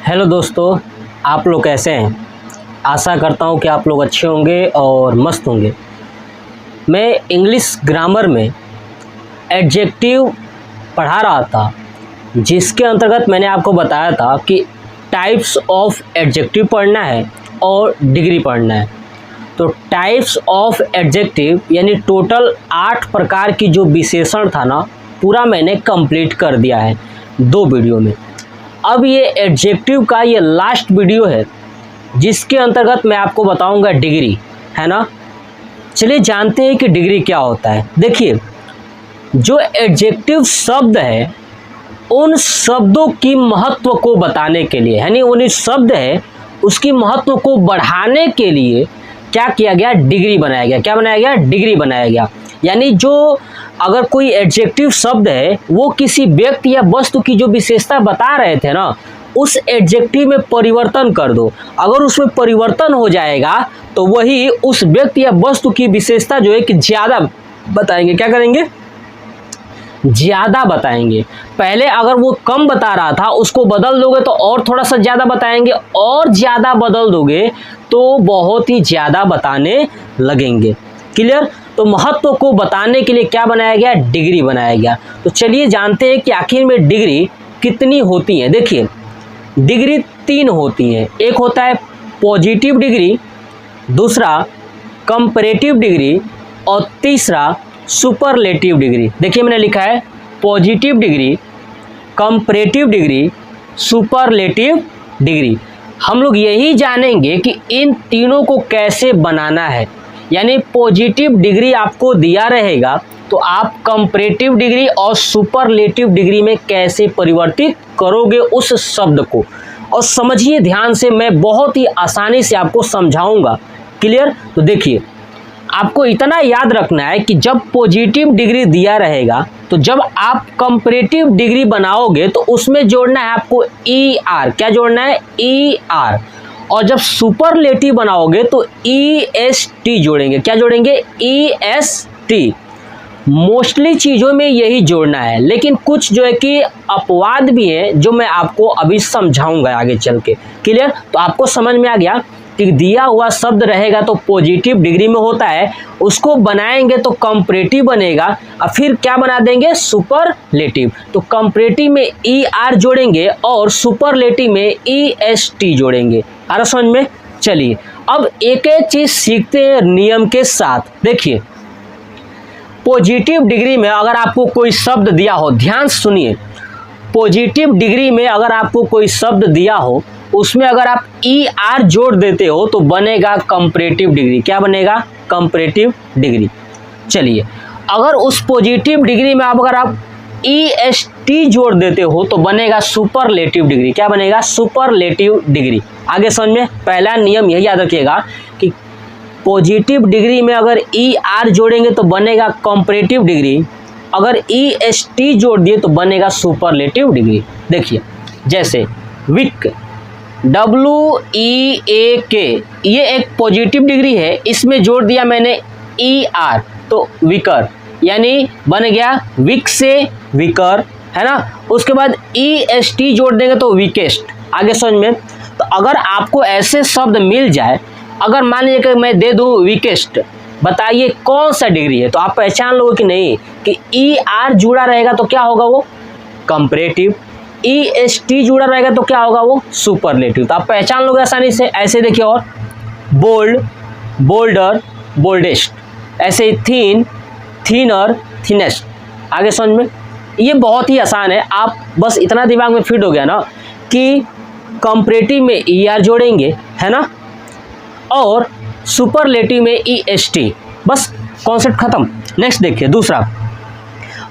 Hello दोस्तों, आप लोग कैसे हैं। आशा करता हूं कि आप लोग अच्छे होंगे और मस्त होंगे। मैं इंग्लिश ग्रामर में एडजेक्टिव पढ़ा रहा था, जिसके अंतर्गत मैंने आपको बताया था कि टाइप्स ऑफ एडजेक्टिव पढ़ना है और डिग्री पढ़ना है। तो टाइप्स ऑफ एडजेक्टिव यानी टोटल 8 प्रकार की जो विशेषण था ना, पूरा मैंने कंप्लीट कर दिया है 2 वीडियो में। अब ये एडजेक्टिव का ये लास्ट वीडियो है, जिसके अंतर्गत मैं आपको बताऊंगा डिग्री, है ना। चलिए जानते हैं कि डिग्री क्या होता है। देखिए, जो एडजेक्टिव शब्द है उन शब्दों की महत्व को बताने के लिए, यानी उन शब्द है उसकी महत्व को बढ़ाने के लिए क्या किया गया, डिग्री बनाया गया। क्या बनाया गया, डिग्री बनाया गया। यानी जो अगर कोई एडजेक्टिव शब्द है वो किसी व्यक्ति या वस्तु की जो विशेषता बता रहे थे ना, उस एडजेक्टिव में परिवर्तन कर दो। अगर उसमें परिवर्तन हो जाएगा तो वही उस व्यक्ति या वस्तु की विशेषता जो है कि ज़्यादा बताएंगे। क्या करेंगे, ज़्यादा बताएंगे। पहले अगर वो कम बता रहा था उसको बदल दोगे तो और थोड़ा सा ज़्यादा बताएंगे, और ज़्यादा बदल दोगे तो बहुत ही ज़्यादा बताने लगेंगे। क्लियर। तो महत्व को बताने के लिए क्या बनाया गया, डिग्री बनाया गया। तो चलिए जानते हैं कि आखिर में डिग्री कितनी होती है। देखिए, डिग्री 3 होती हैं। एक होता है पॉजिटिव डिग्री, दूसरा कंपैरेटिव डिग्री और तीसरा सुपरलेटिव डिग्री। देखिए मैंने लिखा है positive degree, comparative degree, superlative degree. हम लोग यही जानेंगे कि इन तीनों को कैसे बनाना है। यानी पॉजिटिव डिग्री आपको दिया रहेगा तो आप कंपैरेटिव डिग्री और सुपरलेटिव डिग्री में कैसे परिवर्तित करोगे उस शब्द को। और समझिए ध्यान से, मैं बहुत ही आसानी से आपको समझाऊंगा। क्लियर। तो देखिए, आपको इतना याद रखना है कि जब पॉजिटिव डिग्री दिया रहेगा तो जब आप कंपैरेटिव डिग्री बनाओगे तो उसमें जोड़ना है आपको ER। क्या जोड़ना है, ER। और जब सुपरलेटिव बनाओगे तो EST जोड़ेंगे। क्या जोड़ेंगे, EST। मोस्टली चीज़ों में यही जोड़ना है, लेकिन कुछ जो है कि अपवाद भी है जो मैं आपको अभी समझाऊंगा आगे चल के। क्लियर। तो आपको समझ में आ गया कि दिया हुआ शब्द रहेगा तो पॉजिटिव डिग्री में होता है, उसको बनाएंगे तो कंपैरेटिव बनेगा और फिर क्या बना देंगे, सुपरलेटिव। तो कंपैरेटिव में ER जोड़ेंगे और सुपरलेटिव में EST जोड़ेंगे। आ रहा समझ में। चलिए अब एक एक चीज सीखते हैं नियम के साथ। देखिए, पॉजिटिव डिग्री में अगर आपको कोई शब्द दिया हो, ध्यान से सुनिए, पॉजिटिव डिग्री में अगर आपको कोई शब्द दिया हो उसमें अगर आप ER जोड़ देते हो तो बनेगा कंपैरेटिव डिग्री। क्या बनेगा, कंपैरेटिव डिग्री। चलिए, अगर उस पॉजिटिव डिग्री में अगर आप EST जोड़ देते हो तो बनेगा सुपरलेटिव डिग्री। क्या बनेगा, सुपरलेटिव डिग्री। आगे समझ में। पहला नियम यही याद रखिएगा कि पॉजिटिव डिग्री में अगर ER जोड़ेंगे तो बनेगा कंपैरेटिव डिग्री, अगर EST जोड़ दिए तो बनेगा सुपरलेटिव डिग्री। देखिए, जैसे वीक, WEAK, ये एक पॉजिटिव डिग्री है, इसमें जोड़ दिया मैंने ER तो वीकर, यानी बन गया वीक से वीकर, है ना। उसके बाद EST जोड़ देंगे तो वीकेस्ट। आगे समझ में। तो अगर आपको ऐसे शब्द मिल जाए, अगर मान लीजिए कि मैं दे दूं वीकेस्ट, बताइए कौन सा डिग्री है, तो आप पहचान लोगे कि नहीं कि ER जुड़ा रहेगा तो क्या होगा, वो कंपैरेटिव, EST जुड़ा रहेगा तो क्या होगा, वो सुपरलेटिव। तो आप पहचान लोगे आसानी से। ऐसे देखिए, और बोल्ड, बोल्डर, बोल्डेस्ट, ऐसे थिन, थिनर, थिनेस्ट। आगे समझ में। ये बहुत ही आसान है, आप बस इतना दिमाग में फिट हो गया ना कि कंपैरेटिव में ER जोड़ेंगे, है ना, और सुपरलेटिव में EST, बस कॉन्सेप्ट खत्म। नेक्स्ट देखिए, दूसरा,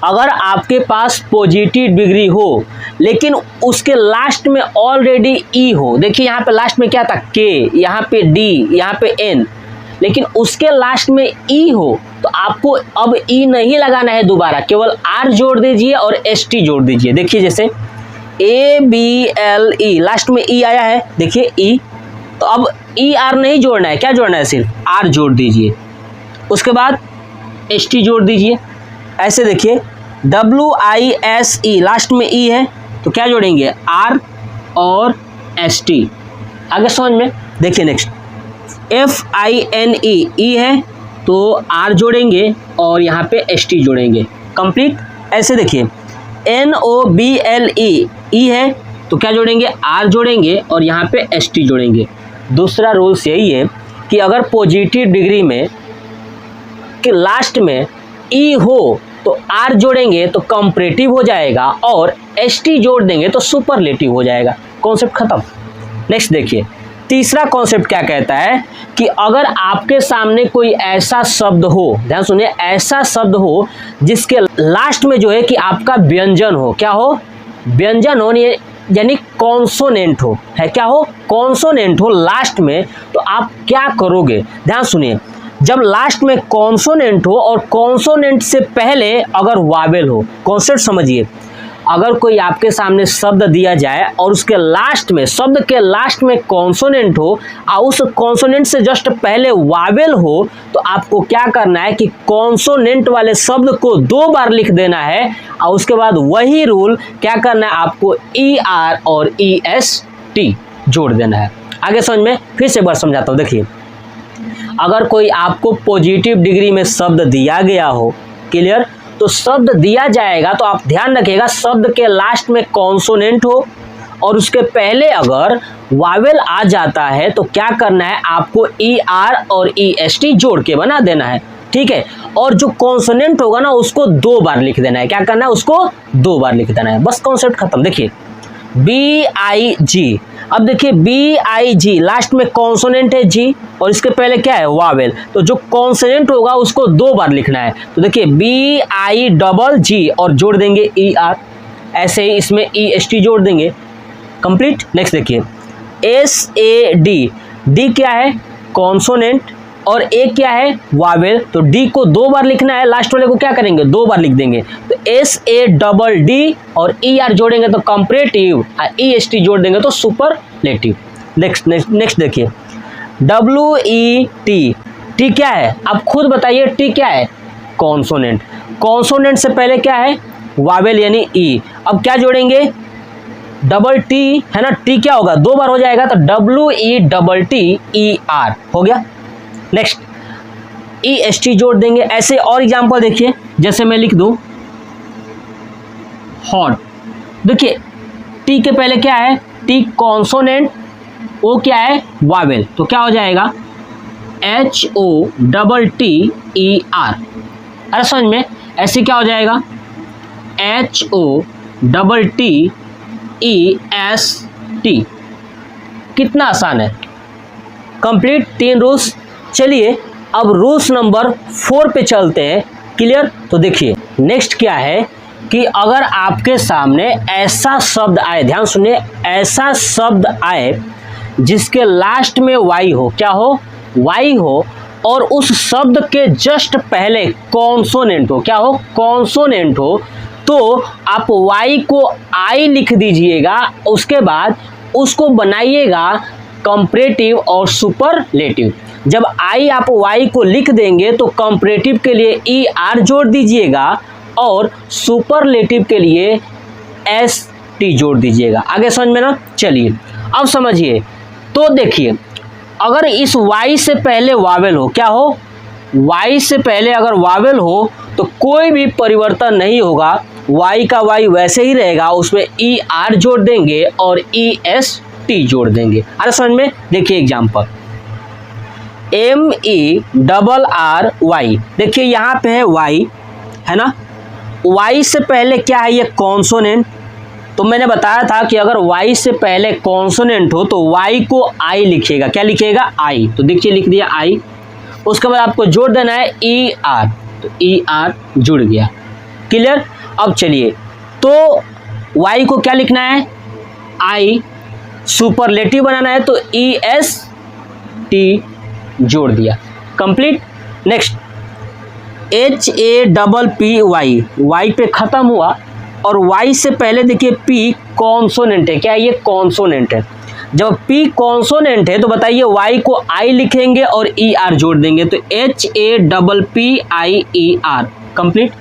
अगर आपके पास पॉजिटिव डिग्री हो लेकिन उसके लास्ट में ऑलरेडी E हो, देखिए यहाँ पे लास्ट में क्या था, K, यहाँ पे D, यहाँ पे N, लेकिन उसके लास्ट में E हो तो आपको अब E नहीं लगाना है दोबारा, केवल R जोड़ दीजिए और ST जोड़ दीजिए। देखिए जैसे ABLE, लास्ट में E आया है, देखिए E, तो अब ER नहीं जोड़ना है, क्या जोड़ना है, सिर्फ R जोड़ दीजिए। उसके बाद ST जोड़ दीजिए। ऐसे देखिए WISE, लास्ट में E है तो क्या जोड़ेंगे, R और ST। आगे समझ में, देखिए नेक्स्ट FINE, ई है तो R जोड़ेंगे और यहाँ पे ST जोड़ेंगे, कंप्लीट। ऐसे देखिए NOBLE, ई है तो क्या जोड़ेंगे, R जोड़ेंगे और यहाँ पे ST जोड़ेंगे। दूसरा रूल्स यही है कि अगर पॉजिटिव डिग्री में कि लास्ट में E हो तो R जोड़ेंगे तो कंपैरेटिव हो जाएगा और ST जोड़ देंगे तो सुपरलेटिव हो जाएगा। कॉन्सेप्ट खत्म। नेक्स्ट देखिए तीसरा कॉन्सेप्ट क्या कहता है कि अगर आपके सामने कोई ऐसा शब्द हो, ध्यान सुनिए, ऐसा शब्द हो जिसके लास्ट में जो है कि आपका व्यंजन हो, क्या हो, व्यंजन हो, यानी कॉन्सोनेंट हो, है क्या हो, कॉन्सोनेंट हो लास्ट में, तो आप क्या करोगे। ध्यान सुनिए, जब लास्ट में कॉन्सोनेंट हो और कॉन्सोनेंट से पहले अगर वावेल हो, कॉन्सेप्ट समझिए, अगर कोई आपके सामने शब्द दिया जाए और उसके लास्ट में, शब्द के लास्ट में कॉन्सोनेंट हो और उस कॉन्सोनेंट से जस्ट पहले वावेल हो, तो आपको क्या करना है कि कॉन्सोनेंट वाले शब्द को 2 बार लिख देना है और उसके बाद वही रूल क्या करना है, आपको ER और EST जोड़ देना है। आगे समझ में, फिर से बार समझाता हूँ। देखिए अगर कोई आपको पॉजिटिव डिग्री में शब्द दिया गया हो, क्लियर, तो शब्द दिया जाएगा तो आप ध्यान रखिएगा शब्द के लास्ट में कॉन्सोनेंट हो और उसके पहले अगर वावेल आ जाता है तो क्या करना है, आपको ER और EST जोड़ के बना देना है, ठीक है। और जो कॉन्सोनेंट होगा ना उसको 2 बार लिख देना है, क्या करना है, उसको 2 बार लिख देना है, बस कॉन्सेप्ट खत्म। देखिए BIG, अब देखिए BIG लास्ट में कॉन्सोनेंट है G और इसके पहले क्या है, वावेल, तो जो कॉन्सोनेंट होगा उसको 2 बार लिखना है। तो देखिए BIGG और जोड़ देंगे ER, ऐसे ही इसमें EST जोड़ देंगे, कंप्लीट। नेक्स्ट देखिए SAD, D क्या है, कॉन्सोनेंट और A क्या है, वावेल, तो D को 2 बार लिखना है, लास्ट वाले को क्या करेंगे, 2 बार लिख देंगे। तो SADD और ER जोड़ेंगे तो कंपैरेटिव, EST जोड़ देंगे तो सुपरलेटिव। नेक्स्ट देखिए WET, T क्या है, आप खुद बताइए, T क्या है, कॉन्सोनेंट, कॉन्सोनेंट से पहले क्या है, वावेल यानी E, अब क्या जोड़ेंगे, डबल T है ना, T क्या होगा, 2 बार हो जाएगा तो WETTER हो गया। नेक्स्ट EST जोड़ देंगे। ऐसे और एग्जांपल देखिए, जैसे मैं लिख दूं हॉट, देखिए T के पहले क्या है, T कॉन्सोनेंट, O क्या है, वावेल, तो क्या हो जाएगा HOTTER। अरे समझ में, ऐसे क्या हो जाएगा HOTTEST। कितना आसान है, कंप्लीट 3 रूल्स। चलिए अब रूल्स नंबर 4 पे चलते हैं, क्लियर। तो देखिए नेक्स्ट क्या है कि अगर आपके सामने ऐसा शब्द आए, ध्यान सुनिए, ऐसा शब्द आए जिसके लास्ट में Y हो, क्या हो, Y हो, और उस शब्द के जस्ट पहले कॉन्सोनेंट हो, क्या हो, कॉन्सोनेंट हो, तो आप Y को I लिख दीजिएगा, उसके बाद उसको बनाइएगा कंपैरेटिव और सुपरलेटिव। जब आप Y को लिख देंगे तो कंपैरेटिव के लिए ER जोड़ दीजिएगा और सुपरलेटिव के लिए ST जोड़ दीजिएगा। आगे समझ में ना, चलिए अब समझिए। तो देखिए अगर इस Y से पहले वावेल हो, क्या हो, Y से पहले अगर वावेल हो तो कोई भी परिवर्तन नहीं होगा, Y का Y वैसे ही रहेगा, उसमें ER जोड़ देंगे और EST जोड़ देंगे। अरे समझ में, देखिए एग्जाम्पल MERRY, देखिए यहाँ पे है Y, है ना, Y से पहले क्या है, ये कॉन्सोनेंट, तो मैंने बताया था कि अगर Y से पहले कॉन्सोनेंट हो तो Y को I लिखिएगा, क्या लिखिएगा, I, तो देखिए लिख दिया I, उसके बाद आपको जोड़ देना है ER, तो ER जुड़ गया, क्लियर। अब चलिए तो Y को क्या लिखना है, I, सुपरलेटिव बनाना है तो EST जोड़ दिया, कंप्लीट। नेक्स्ट HAPPY, Y पे खत्म हुआ और Y से पहले देखिए P कॉन्सोनेंट है, क्या ये कॉन्सोनेंट है, जब P कॉन्सोनेंट है तो बताइए Y को I लिखेंगे और ER जोड़ देंगे तो HAPPIER, कंप्लीट।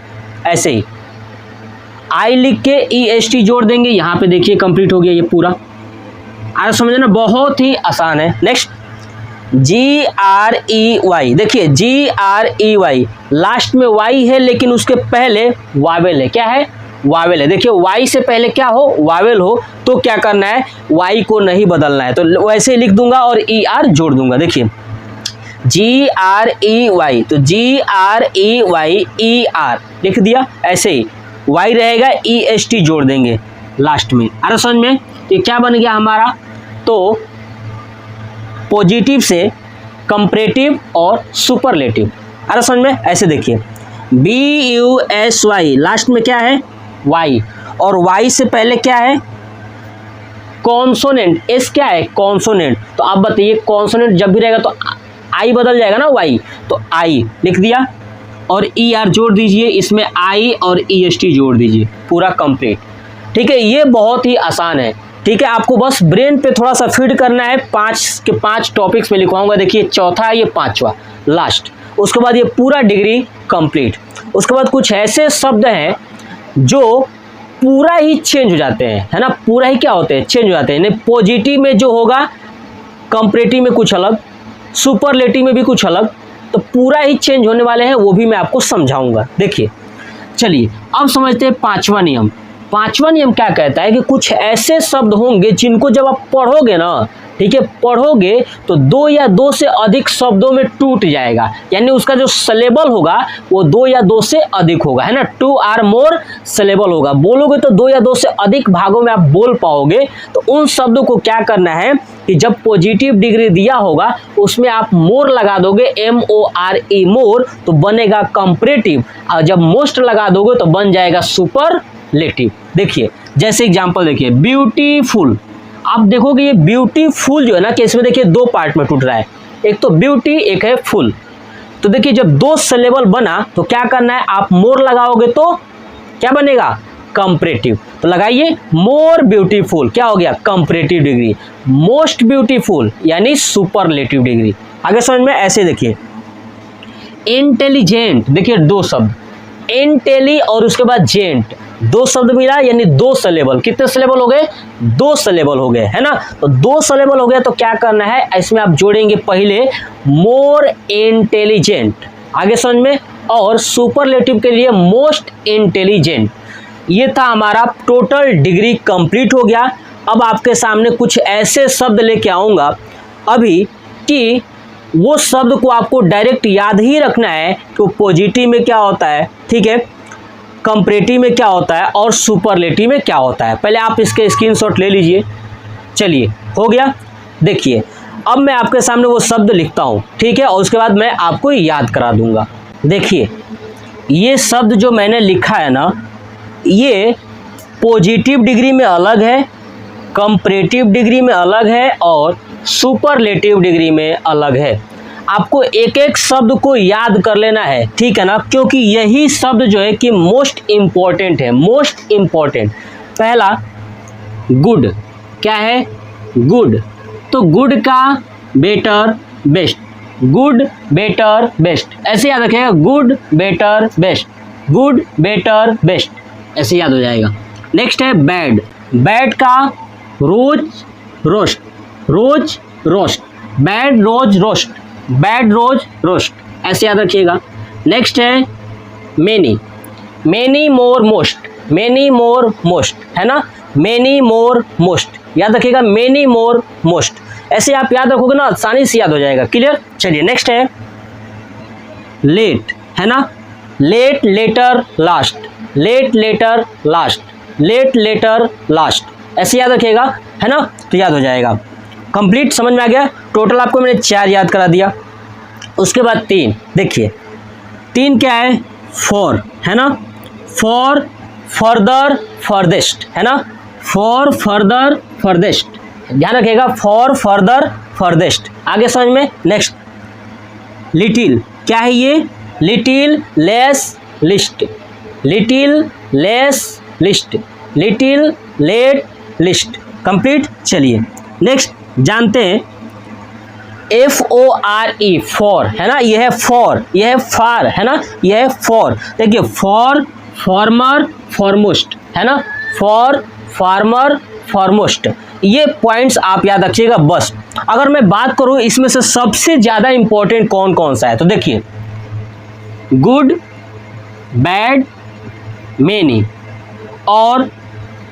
ऐसे ही I लिख के EST जोड़ देंगे, यहाँ पे देखिए कंप्लीट हो गया ये पूरा। आज समझना बहुत ही आसान है। नेक्स्ट GREY, देखिए GREY लास्ट में वाई है लेकिन उसके पहले वावेल है। क्या है? वावेल है। देखिए वाई से पहले क्या हो? वावेल हो, तो क्या करना है? वाई को नहीं बदलना है, तो वैसे ही लिख दूंगा और ER जोड़ दूंगा। देखिए GREY, तो GREY ER लिख दिया, ऐसे ही वाई रहेगा, EST जोड़ देंगे लास्ट में। अरे समझ में? ये क्या बन गया हमारा? तो पॉजिटिव से कंपैरेटिव और सुपरलेटिव। अरे समझ में? ऐसे देखिए BUSY लास्ट में क्या है? वाई, और वाई से पहले क्या है? कॉन्सोनेंट। एस क्या है? कॉन्सोनेंट। तो आप बताइए कॉन्सोनेंट जब भी रहेगा तो आई बदल जाएगा ना, वाई, तो आई लिख दिया और ER जोड़ दीजिए, इसमें आई और EST जोड़ दीजिए, पूरा कंप्लीट। ठीक है, ये बहुत ही आसान है। ठीक है, आपको बस ब्रेन पे थोड़ा सा फीड करना है। 5 के 5 टॉपिक्स में लिखवाऊंगा। देखिए चौथा है, ये 5वां लास्ट, उसके बाद ये पूरा डिग्री कंप्लीट। उसके बाद कुछ ऐसे शब्द हैं जो पूरा ही चेंज हो जाते हैं, है ना, पूरा ही क्या होते हैं? चेंज हो जाते हैं। पॉजिटिव में जो होगा, कंपैरेटिव में कुछ अलग, सुपरलेटिव में भी कुछ अलग, तो पूरा ही चेंज होने वाले हैं, वो भी मैं आपको समझाऊंगा। देखिए चलिए अब समझते हैं 5वां नियम। 5वां नियम क्या कहता है कि कुछ ऐसे शब्द होंगे जिनको जब आप पढ़ोगे ना, ठीक है, पढ़ोगे तो 2 या 2 से अधिक शब्दों में टूट जाएगा, यानी उसका जो सिलेबल होगा वो 2 या 2 से अधिक होगा, है ना, 2 or more सिलेबल होगा। बोलोगे तो 2 या 2 से अधिक भागों में आप बोल पाओगे। तो उन शब्दों को क्या करना है कि जब पॉजिटिव डिग्री दिया होगा उसमें आप मोर लगा दोगे, MORE मोर, तो बनेगा कंपैरेटिव, और जब मोस्ट लगा दोगे तो बन जाएगा सुपरलेटिव। देखिए जैसे एग्जांपल देखिए ब्यूटीफुल, आप देखोगे ये ब्यूटीफुल जो है ना, कि इसमें देखिए 2 पार्ट में टूट रहा है, एक तो ब्यूटी, एक है फुल। तो देखिए जब 2 सिलेबल बना तो क्या करना है, आप मोर लगाओगे तो क्या बनेगा? कंपैरेटिव। तो लगाइए मोर ब्यूटीफुल, क्या हो गया? Comparative degree. मोस्ट ब्यूटीफुल यानी सुपरलेटिव डिग्री। आगे समझ में? ऐसे देखिए इंटेलिजेंट, देखिए 2 शब्द, इंटेली और उसके बाद जेंट, 2 शब्द मिला यानी 2 सिलेबल। कितने सिलेबल हो गए? 2 सिलेबल हो गए, है ना। तो 2 सिलेबल हो गया तो क्या करना है, इसमें आप जोड़ेंगे पहले मोर इंटेलिजेंट, आगे समझ में, और सुपरलेटिव के लिए मोस्ट इंटेलिजेंट। ये था हमारा टोटल डिग्री कंप्लीट हो गया। अब आपके सामने कुछ ऐसे शब्द लेके आऊँगा अभी कि वो शब्द को आपको डायरेक्ट याद ही रखना है कि पॉजिटिव में क्या होता है, ठीक है, कंपैरेटिव में क्या होता है और सुपरलेटिव में क्या होता है। पहले आप इसके स्क्रीनशॉट ले लीजिए। चलिए हो गया। देखिए अब मैं आपके सामने वो शब्द लिखता हूँ, ठीक है, और उसके बाद मैं आपको याद करा दूंगा। देखिए ये शब्द जो मैंने लिखा है ना, ये पॉजिटिव डिग्री में अलग है, कंपैरेटिव डिग्री में अलग है और सुपरलेटिव डिग्री में अलग है। आपको एक एक शब्द को याद कर लेना है, ठीक है ना, क्योंकि यही शब्द जो है कि मोस्ट इम्पॉर्टेंट है, मोस्ट इम्पॉर्टेंट। पहला गुड, क्या है? गुड। तो गुड का better best, good better best, ऐसे याद रखिएगा, good better best, good better best, ऐसे याद हो जाएगा। नेक्स्ट है बैड, बैड का रोज रोस्ट, रोज रोस्ट, बैड रोज रोस्ट, बैड रोज रोस्ट, ऐसे याद रखिएगा। नेक्स्ट है many, many more most, many more most, है ना, मेनी मोर मोस्ट, याद रखिएगा, मेनी मोर मोस्ट, ऐसे आप याद रखोगे ना, आसानी से याद हो जाएगा। क्लियर? चलिए नेक्स्ट है लेट, है ना, late later last, late later last, late later last, ऐसे याद रखिएगा, है ना, तो याद हो जाएगा। कंप्लीट, समझ में आ गया। टोटल आपको मैंने 4 याद करा दिया। उसके बाद 3, देखिए 3 क्या है? फॉर, है ना, फॉर फर्दर फर्देस्ट, है ना, फॉर फर्दर फर्देस्ट, ध्यान रखिएगा, फॉर फर्दर फर्देस्ट। आगे समझ में। नेक्स्ट लिटिल, क्या है ये? Little less least, little less least, little late least. Complete. चलिए नेक्स्ट जानते हैं FORE, फॉर, है ना, यह है फॉर, यह है फार, है ना, यह है फॉर। देखिए फॉर फॉर्मर फॉरमोस्ट, है ना, फॉर फार्मर फॉरमोस्ट, ये पॉइंट्स आप याद रखिएगा बस। अगर मैं बात करूं इसमें से सबसे ज़्यादा इंपॉर्टेंट कौन कौन सा है, तो देखिए गुड, बैड, मेनी और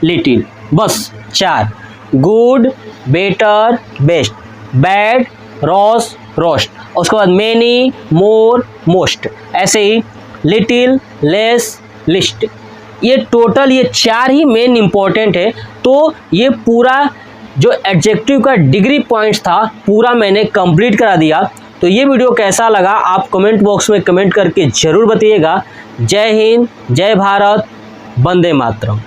लिटिल, बस 4। Good, better, best, bad, Ross, roast, उसके बाद मेनी, मोर, मोस्ट, ऐसे ही लिटिल, लेस, लिस्ट। ये टोटल ये 4 ही मेन इंपॉर्टेंट है। तो ये पूरा जो एडजेक्टिव का डिग्री पॉइंट्स था पूरा मैंने कंप्लीट करा दिया। तो ये वीडियो कैसा लगा आप कमेंट बॉक्स में कमेंट करके ज़रूर बताइएगा। जय हिंद, जय भारत, वंदे मातरम।